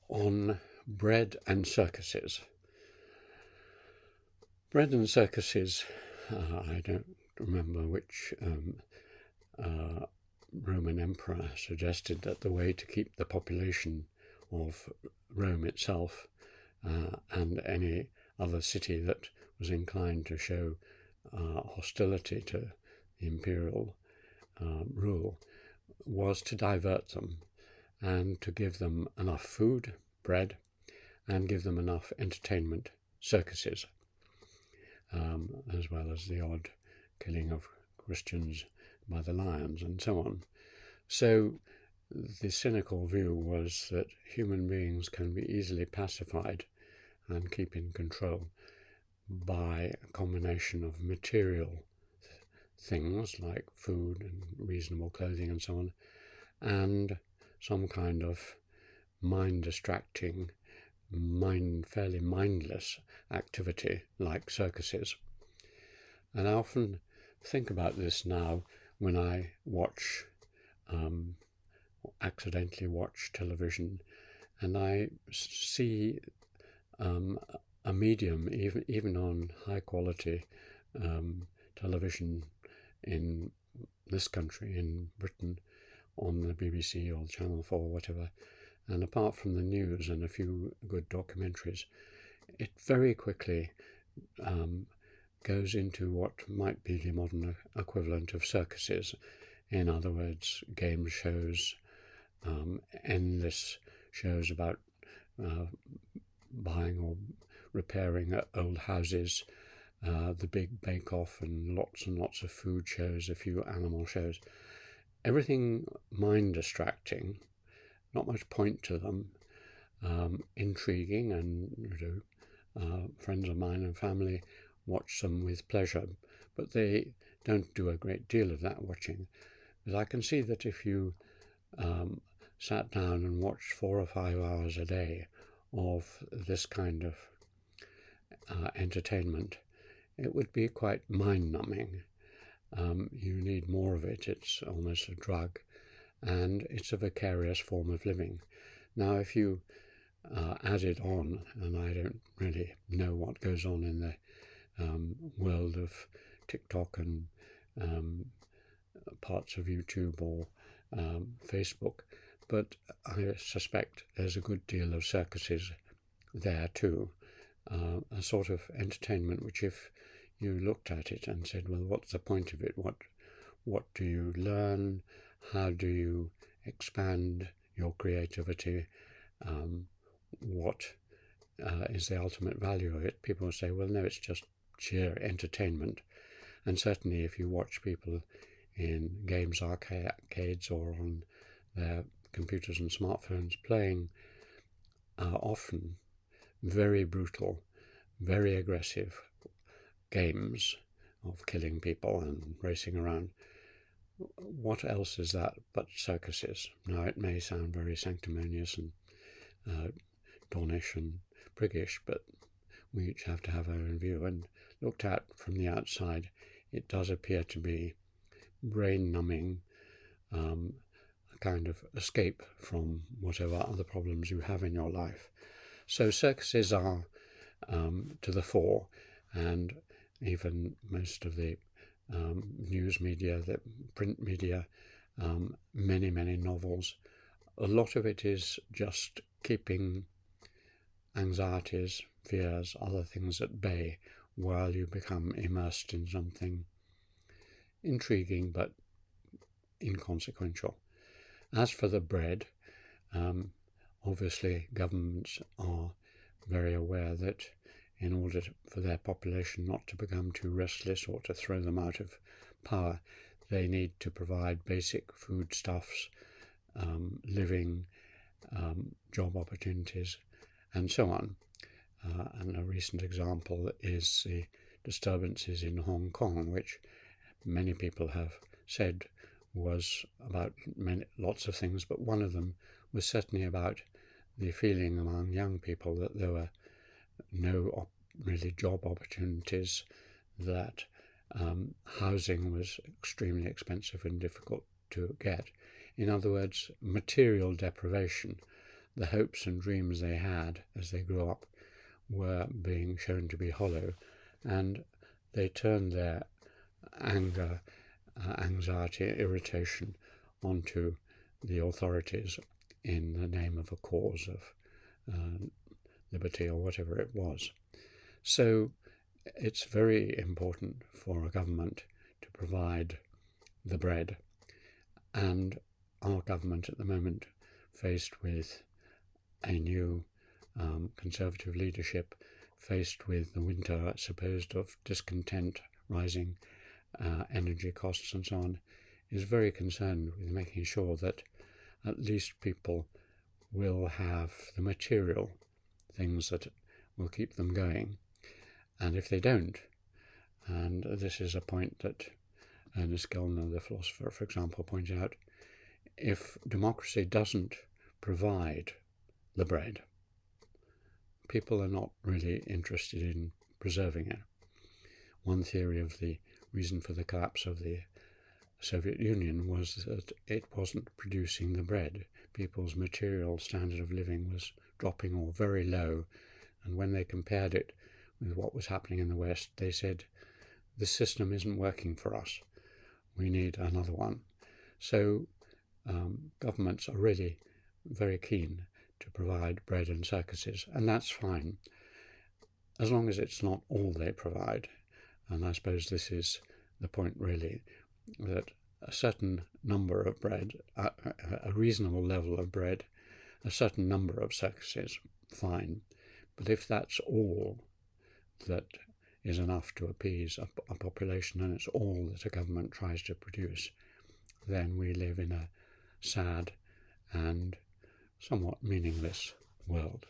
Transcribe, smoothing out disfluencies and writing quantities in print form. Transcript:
on bread and circuses. Bread and circuses, I don't remember which Roman emperor suggested that the way to keep the population of Rome itself and any other city that was inclined to show hostility to the imperial rule was to divert them and to give them enough food, bread, and give them enough entertainment, circuses, as well as the odd killing of Christians by the lions and so on. So the cynical view was that human beings can be easily pacified and keep in control by a combination of material things like food and reasonable clothing and so on, and some kind of mind-distracting, fairly mindless activity like circuses. And I often think about this now when I accidentally watch television, and I see a medium, even on high quality television in this country, in Britain, on the BBC or Channel 4 or whatever, and apart from the news and a few good documentaries, it very quickly goes into what might be the modern equivalent of circuses. In other words, game shows, endless shows about buying or repairing old houses, the big bake-off, and lots of food shows, a few animal shows. Everything mind-distracting, not much point to them, intriguing, and friends of mine and family watch them with pleasure, but they don't do a great deal of that watching. Because I can see that if you sat down and watched 4 or 5 hours a day of this kind of entertainment, it would be quite mind-numbing. You need more of it. It's almost a drug, and it's a vicarious form of living. Now, if you add it on, and I don't really know what goes on in the world of TikTok and parts of YouTube or Facebook, but I suspect there's a good deal of circuses there too, a sort of entertainment which, if you looked at it and said, well, what's the point of it? What do you learn? How do you expand your creativity? What is the ultimate value of it? People will say, well, no, it's just sheer entertainment. And certainly if you watch people in games arcades or on their computers and smartphones playing often very brutal, very aggressive games of killing people and racing around, what else is that but circuses? Now, it may sound very sanctimonious and Dornish and priggish, but we each have to have our own view, and looked at from the outside, it does appear to be brain-numbing, a kind of escape from whatever other problems you have in your life. So circuses are to the fore, and even most of the news media, the print media, many novels, a lot of it is just keeping anxieties, fears, other things at bay while you become immersed in something intriguing but inconsequential. As for the bread, obviously governments are very aware that in order for their population not to become too restless or to throw them out of power, they need to provide basic foodstuffs, living, job opportunities, and so on. And a recent example is the disturbances in Hong Kong, which many people have said was about lots of things, but one of them was certainly about the feeling among young people that there were no really job opportunities, that housing was extremely expensive and difficult to get. In other words, material deprivation the hopes and dreams they had as they grew up were being shown to be hollow, and they turned their anger, anxiety, irritation onto the authorities in the name of a cause of liberty or whatever it was. So it's very important for a government to provide the bread, and our government at the moment, faced with a new Conservative leadership, faced with the winter supposed of discontent, rising energy costs and so on, is very concerned with making sure that at least people will have the material things that will keep them going. And if they don't, and this is a point that Ernest Gellner, the philosopher, for example, points out, if democracy doesn't provide the bread, people are not really interested in preserving it. One theory of the reason for the collapse of the Soviet Union was that it wasn't producing the bread. People's material standard of living was dropping or very low, and when they compared it with what was happening in the West, they said, the system isn't working for us. We need another one. So governments are really very keen to provide bread and circuses, and that's fine, as long as it's not all they provide. And I suppose this is the point, really, that a certain number of bread, a reasonable level of bread, a certain number of circuses, fine. But if that's all that is enough to appease a population, and it's all that a government tries to produce, then we live in a sad and somewhat meaningless world.